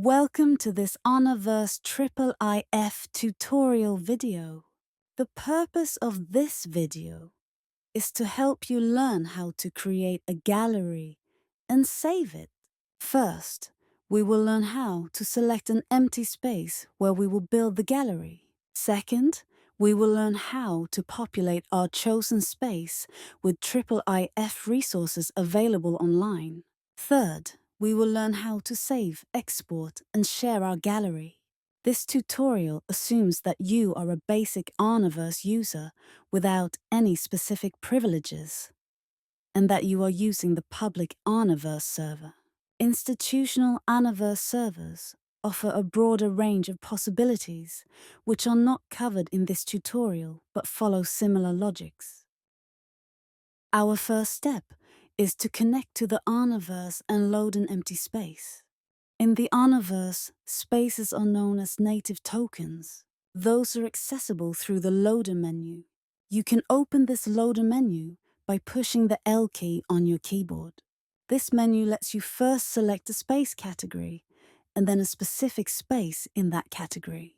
Welcome to this Anaver.se IIIF tutorial video. The purpose of this video is to help you learn how to create a gallery and save it. First, we will learn how to select an empty space where we will build the gallery. Second, we will learn how to populate our chosen space with IIIF resources available online. Third, we will learn how to save, export, and share our gallery. This tutorial assumes that you are a basic Anaver.se user without any specific privileges, and that you are using the public Anaver.se server. Institutional Anaver.se servers offer a broader range of possibilities, which are not covered in this tutorial but follow similar logics. Our first step is to connect to the Anaver.se and load an empty space. In the Anaver.se, spaces are known as native tokens. Those are accessible through the loader menu. You can open this loader menu by pushing the L key on your keyboard. This menu lets you first select a space category and then a specific space in that category.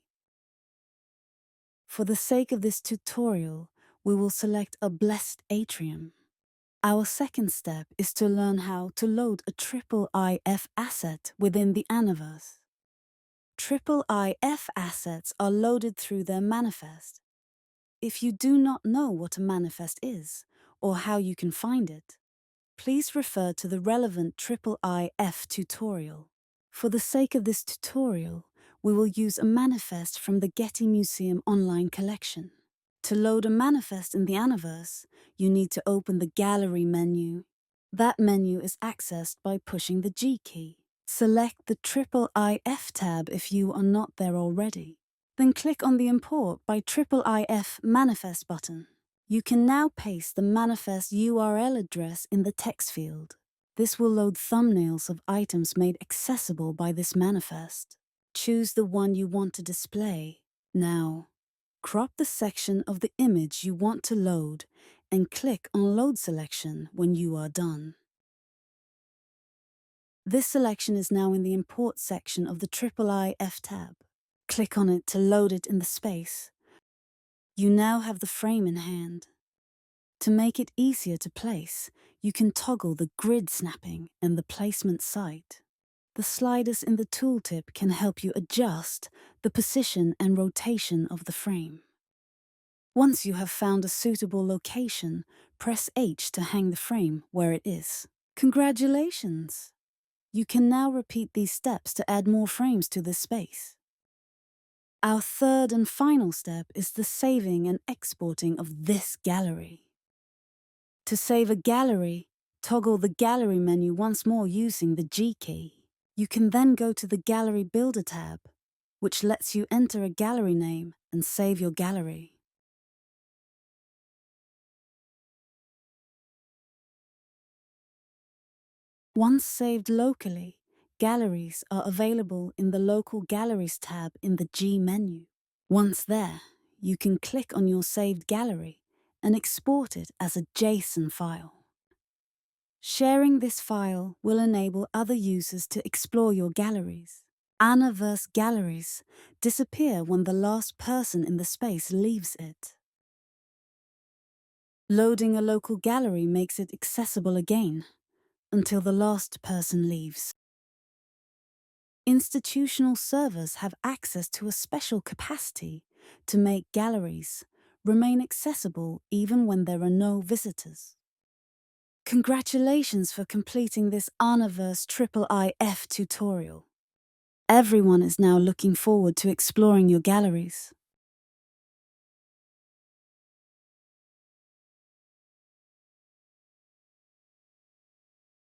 For the sake of this tutorial, we will select a blessed atrium. Our second step is to learn how to load a IIIF asset within the Anaver.se. IIIF assets are loaded through their manifest. If you do not know what a manifest is, or how you can find it, please refer to the relevant IIIF tutorial. For the sake of this tutorial, we will use a manifest from the Getty Museum online collection. To load a manifest in the Anaver.se, you need to open the Gallery menu. That menu is accessed by pushing the G key. Select the IIIF tab if you are not there already. Then click on the Import by IIIF Manifest button. You can now paste the manifest URL address in the text field. This will load thumbnails of items made accessible by this manifest. Choose the one you want to display. Now, crop the section of the image you want to load and click on Load Selection when you are done. This selection is now in the Import section of the IIIF tab. Click on it to load it in the space. You now have the frame in hand. To make it easier to place, you can toggle the grid snapping and the placement site. The sliders in the tooltip can help you adjust the position and rotation of the frame. Once you have found a suitable location, press H to hang the frame where it is. Congratulations! You can now repeat these steps to add more frames to this space. Our third and final step is the saving and exporting of this gallery. To save a gallery, toggle the Gallery menu once more using the G key. You can then go to the Gallery Builder tab, which lets you enter a gallery name and save your gallery. Once saved locally, galleries are available in the Local Galleries tab in the G menu. Once there, you can click on your saved gallery and export it as a JSON file. Sharing this file will enable other users to explore your galleries. Anaver.se galleries disappear when the last person in the space leaves it. Loading a local gallery makes it accessible again, until the last person leaves. Institutional servers have access to a special capacity to make galleries remain accessible even when there are no visitors. Congratulations for completing this Anaver.se IIIF tutorial. Everyone is now looking forward to exploring your galleries.